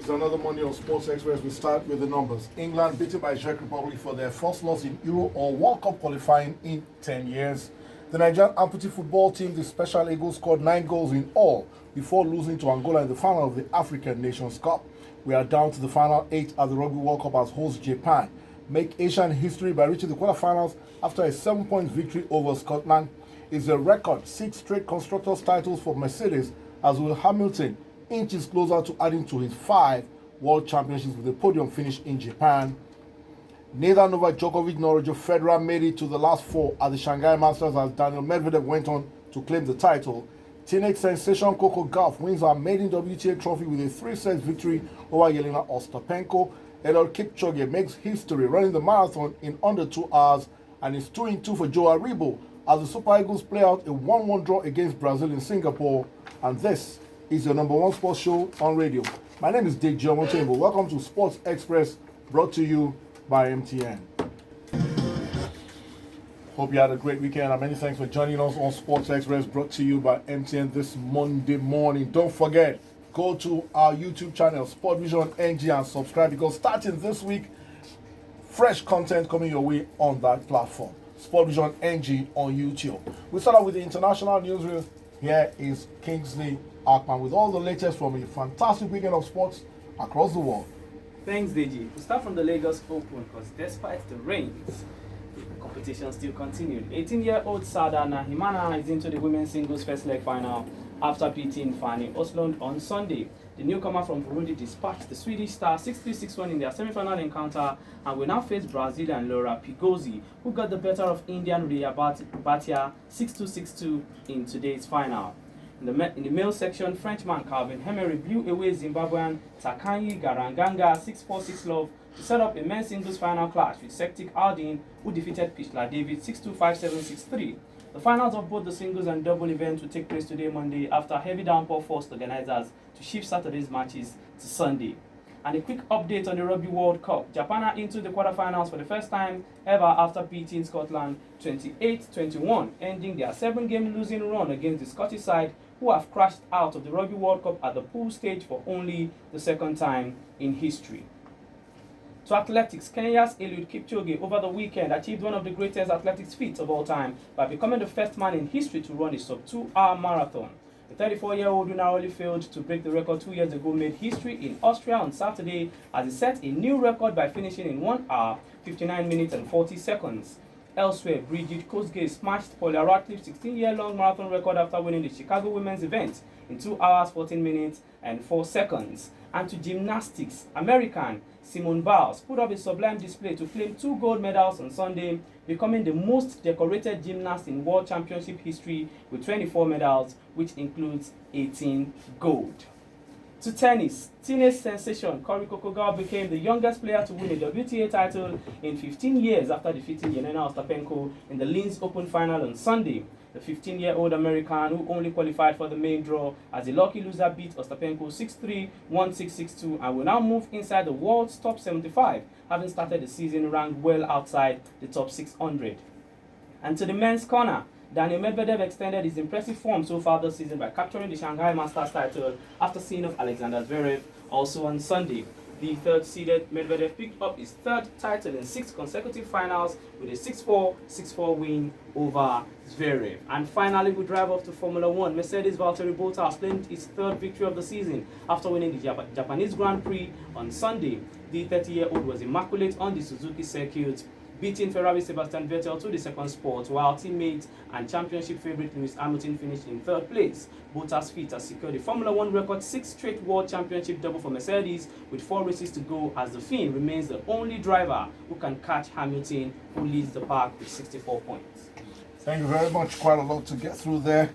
It's another Monday on Sports Express. We start with the numbers. England beaten by Czech Republic for their first loss in Euro or World Cup qualifying in 10 years. The Nigerian amputee football team, the Special Eagles, scored 9 goals in all before losing to Angola in the final of the African Nations Cup. We are down to the final 8 at the Rugby World Cup as host Japan make Asian history by reaching the quarterfinals after a 7-point victory over Scotland. It's a record 6 straight constructors titles for Mercedes as Will Hamilton inches closer to adding to his 5 World Championships with a podium finish in Japan. Neither Novak Djokovic nor Roger Federer made it to the last 4 at the Shanghai Masters as Daniel Medvedev went on to claim the title. Teenage sensation Coco Gauff wins her maiden WTA trophy with a 3-set victory over Yelena Ostapenko. Eliud Kipchoge makes history running the marathon in under 2 hours and is 2-2 for Joe Aribo as the Super Eagles play out a 1-1 draw against Brazil in Singapore. And this is your number 1 sports show on radio. My name is Dick Jomotembo. Welcome to Sports Express, brought to you by MTN. Hope you had a great weekend, and many thanks for joining us on Sports Express, brought to you by MTN this Monday morning. Don't forget, go to our YouTube channel, Sport Vision NG, and subscribe, because starting this week, fresh content coming your way on that platform. Sport Vision NG on YouTube. We start out with the international newsroom. Here is Kingsley Akman with all the latest from a fantastic weekend of sports across the world. Thanks, Deji. We start from the Lagos Open because despite the rains, the competition still continued. 18-year-old Sada Nahimana is into the women's singles first leg final after beating Fanny Oslund on Sunday. The newcomer from Burundi dispatched the Swedish star 6-3-6-1 in their semi-final encounter and will now face Brazilian Laura Pigozzi, who got the better of Indian Ria Bhatia 6-2-6-2 in today's final. In the male section, Frenchman Calvin Hemery blew away Zimbabwean Takanyi Garanganga 6-4-6 love to set up a men's singles final clash with Sektik Aldin, who defeated Pishla David 6-2, 5-7, 6-3. The finals of both the singles and double events will take place today, Monday, after heavy downpour forced organizers to shift Saturday's matches to Sunday. And a quick update on the Rugby World Cup. Japan are into the quarterfinals for the first time ever after beating Scotland 28-21, ending their 7-game losing run against the Scottish side, who have crashed out of the Rugby World Cup at the pool stage for only the second time in history. To athletics, Kenya's Eliud Kipchoge over the weekend achieved one of the greatest athletics feats of all time by becoming the first man in history to run a sub-2-hour marathon. The 34-year-old, who narrowly failed to break the record 2 years ago, made history in Austria on Saturday as he set a new record by finishing in 1 hour, 59 minutes and 40 seconds. Elsewhere, Bridget Kosgei smashed Paula Radcliffe's 16-year-long marathon record after winning the Chicago women's event in 2 hours, 14 minutes and 4 seconds. And to gymnastics, American Simone Biles put up a sublime display to claim 2 gold medals on Sunday, becoming the most decorated gymnast in World Championship history with 24 medals, which includes 18 gold. To tennis, teenage sensation Cory Kokogawa became the youngest player to win a WTA title in 15 years after defeating Yelena Ostapenko in the Linz Open final on Sunday. The 15-year-old American, who only qualified for the main draw as a lucky loser, beat Ostapenko 6-3, 1-6, 6-2, and will now move inside the world's top 75, having started the season ranked well outside the top 600. And to the men's corner, Daniel Medvedev extended his impressive form so far this season by capturing the Shanghai Masters title after seeing off Alexander Zverev also on Sunday. The third-seeded Medvedev picked up his 3rd title in 6 consecutive finals with a 6-4, 6-4 win over Zverev. And finally, we drive off to Formula 1. Mercedes Valtteri Bottas claimed his 3rd victory of the season after winning the Japanese Grand Prix on Sunday. The 30-year-old was immaculate on the Suzuki circuit, beating Ferrari Sebastian Vettel to the 2nd spot, while teammate and championship favourite Lewis Hamilton finished in 3rd place. Bottas' feat has secured the Formula 1 record 6 straight World Championship double for Mercedes, with 4 races to go, as the Finn remains the only driver who can catch Hamilton, who leads the pack with 64 points. Thank you very much. Quite a lot to get through there.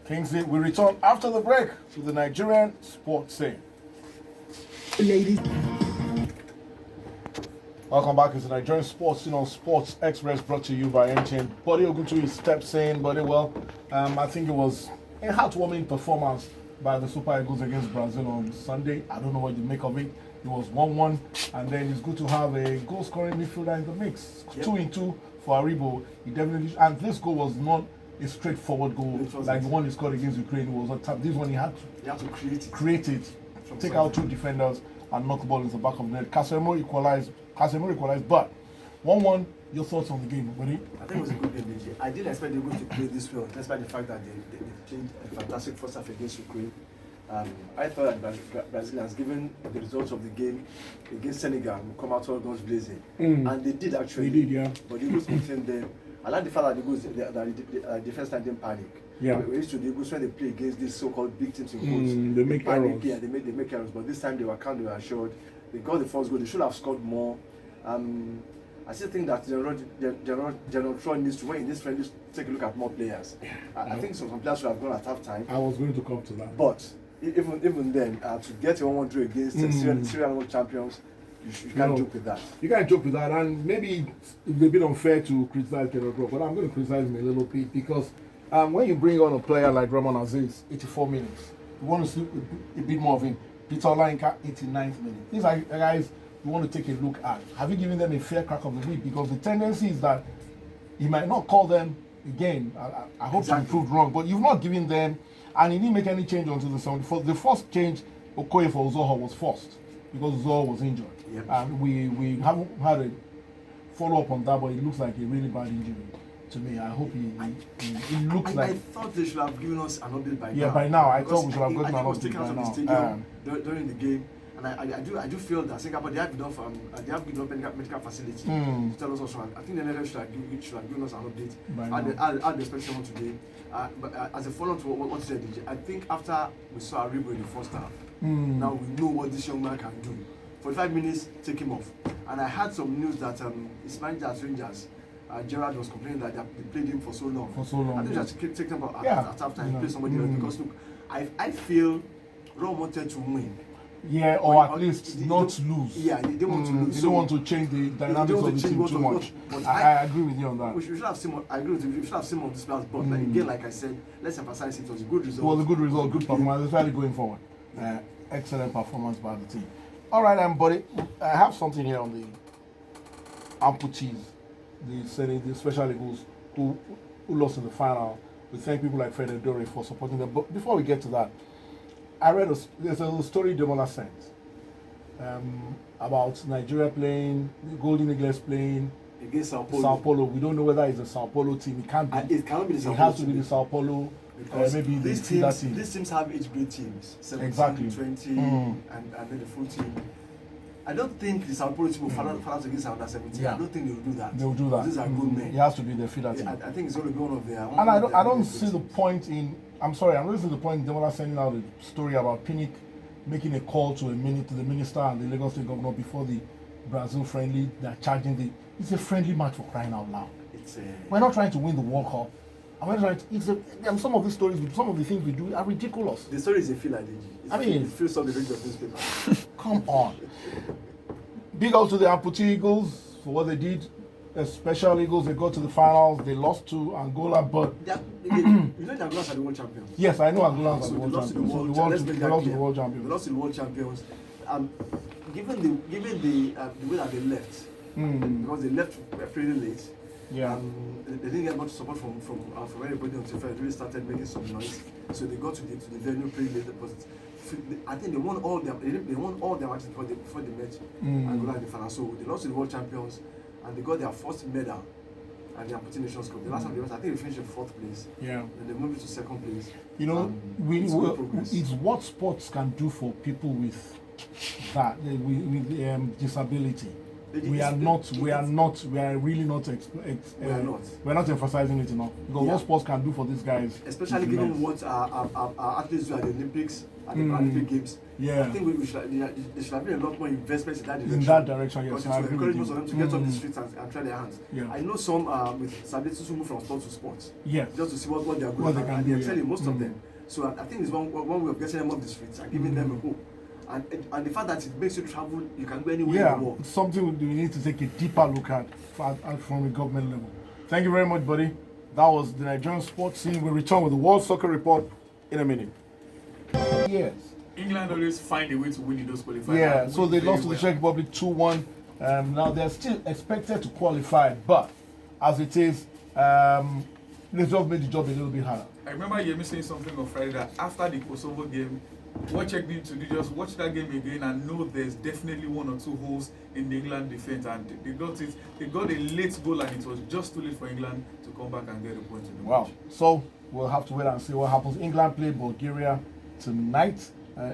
Kingsley, we return after the break to the Nigerian sports scene. Ladies. Welcome back to the Nigerian sports scene on Sports Express, brought to you by MTN. Bode Oguntoyi steps in, Bode, well, I think it was a heartwarming performance by the Super Eagles against Brazil on Sunday. I don't know what you make of it. It was 1-1, and then it's good to have a goal-scoring midfielder in the mix. Yep. 2-2 for Aribo. He definitely, and this goal was not a straightforward goal like the one he scored against Ukraine. It was a tap. This one he had to create it. Take out 2 defenders and knocked the ball into the back of the net. Casemiro equalized, but 1-1, your thoughts on the game, buddy? I think it was a good game, DJ. I didn't expect they were going to play this well, despite the fact that they played a fantastic first half against Ukraine. I thought that Brazilians, given the results of the game against Senegal, would come out all guns blazing. And they did actually. They did, yeah. But the Eagles contained them. I like the fact that the defense line didn't panic. Yeah. We used to the Eagles when they play against these so-called big teams in quotes. They make panic, errors. Yeah, they make errors. But this time they were calm, they were assured. They got the first goal. They should have scored more. I still think that General Troy needs to, when in this friend, take a look at more players. I think some players should have gone at half time. I was going to come to that. But even then, to get a 1-1 draw against Syrian world champions, you can't joke with that. You can't joke with that, and maybe it's a bit unfair to criticize General Troy, but I'm going to criticize him a little bit because when you bring on a player like Ramon Aziz, 84 minutes, you want to see a bit more of him. Peter Olayinka, 89th minute. These are guys you want to take a look at. Have you given them a fair crack of the whip? Because the tendency is that he might not call them again. I hope to be proved wrong, but you've not given them, and he didn't make any change until the 74th. The first change, Okoye for Uzoho, was forced because Uzoho was injured. Yep. And we haven't had a follow-up on that, but it looks like a really bad injury to me. I hope he looks like... I thought they should have given us an update by now. Yeah, by now. I thought we should have gotten an was update taken by out of the now. stadium during the game. And I do feel that Singapore, they have enough medical facility to tell us what's wrong. I think the NFF should have given us an update. I'd expect someone today. But as a follow-up to what you said, DJ, I think after we saw Aribo in the first half, now we know what this young man can do. 45 minutes, take him off. And I had some news that his manager at Rangers, Gerrard, was complaining that they played him for so long. I think just take him at half time, play somebody else. Because look, I feel Rome wanted to win. Yeah, or at least not lose. Yeah, they don't want to lose. They don't want to change the dynamics of the team too much. I agree with you on that. We should have seen more. I agree with you. We should have seen more of this players. But again, like I said, let's emphasize it was a good result. It was a good result, good performance, especially going forward. Excellent performance by the team. All right, buddy. I have something here on the amputees, the special eagles who lost in the final. We thank people like Fred Dore for supporting them. But before we get to that, I read there's a story Demola sent about Nigeria playing, Golden Eagles playing against Sao Paulo. Sao Paulo. We don't know whether it's a Sao Paulo team. It can't be. It cannot be the Sao It Paulo has to be team. the Sao Paulo. Maybe these teams have age grade teams, 17, Exactly. 20, and then the full team. I don't think the Sao Paulo team will fall out against under 17. Yeah. I don't think they will do that. They will do that. These are good men. It has to be the feeder team. Yeah, I think it's going to be one of their. And I don't see the point in. I'm sorry, I don't see the point in Demola sending out a story about Pinnick making a call to the minister and the Lagos State governor before the Brazil friendly. They're charging it's a friendly match, for crying out loud. We're not trying to win the World Cup. And we're trying some of these stories, some of the things we do are ridiculous. The story is a feel like it feels on the page of newspaper. Come on. Big up to the Amputee Eagles for what they did. The Special Eagles, they got to the finals. They lost to Angola, but you know the Angolas are the world champions. yes, I know Angola are the world lost to champions. the They world lost to the world champions. They lost to the world champions. Given the way that they left, because they left pretty late. Yeah. They didn't get much support from anybody until Fred really started making some noise. So they got to the venue pretty late. But I think they won all their matches before they met Angola in the final. So they lost to the world champions, and they got their first medal at the Amputee Nations Cup. The last time they went, I think they finished in 4th place. Yeah. And they moved to 2nd place. You know, it's it's what sports can do for people with that with disability. We are really not emphasizing it enough because what sports can do for these guys, especially given what our athletes do at the Olympics and the Paralympic Games. Yeah, I think there should have been a lot more investments in that direction. Yes, because it will encourage most of them to get on the streets and try their hands. Yeah. I know some with disabilities who move from sport to sport. Yes. Just to see what they are good at, and they're excelling, most of them. So I think it's one way of getting them off the streets and giving them a hope. And the fact that it makes you travel, you can go anywhere in the world. It's something we need to take a deeper look at from a government level. Thank you very much, buddy. That was the Nigerian sports scene. We'll return with the World Soccer Report in a minute. Yes. England always find a way to win in those qualifiers. Yeah, so they lost to the Czech Republic 2-1. Now they're still expected to qualify, but as it is, they just made the job a little bit harder. I remember Yemi saying something on Friday that after the Kosovo game, what Czech need to do, just watch that game again and know there's definitely 1 or 2 holes in the England defense, and they got it. They got a late goal, and it was just too late for England to come back and get a point in the match. So we'll have to wait and see what happens. England play Bulgaria tonight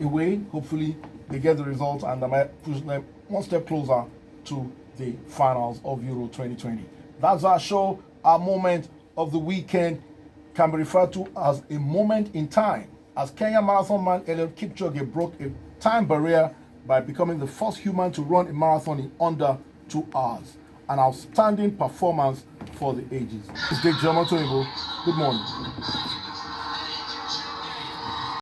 away. Hopefully they get the result, and that might push them one step closer to the finals of Euro 2020. That's our show. Our moment of the weekend can be referred to as a moment in time, as Kenya marathon man Eliud Kipchoge broke a time barrier by becoming the first human to run a marathon in under 2 hours. An outstanding performance for the ages. It's Dick Jomoto. Good morning.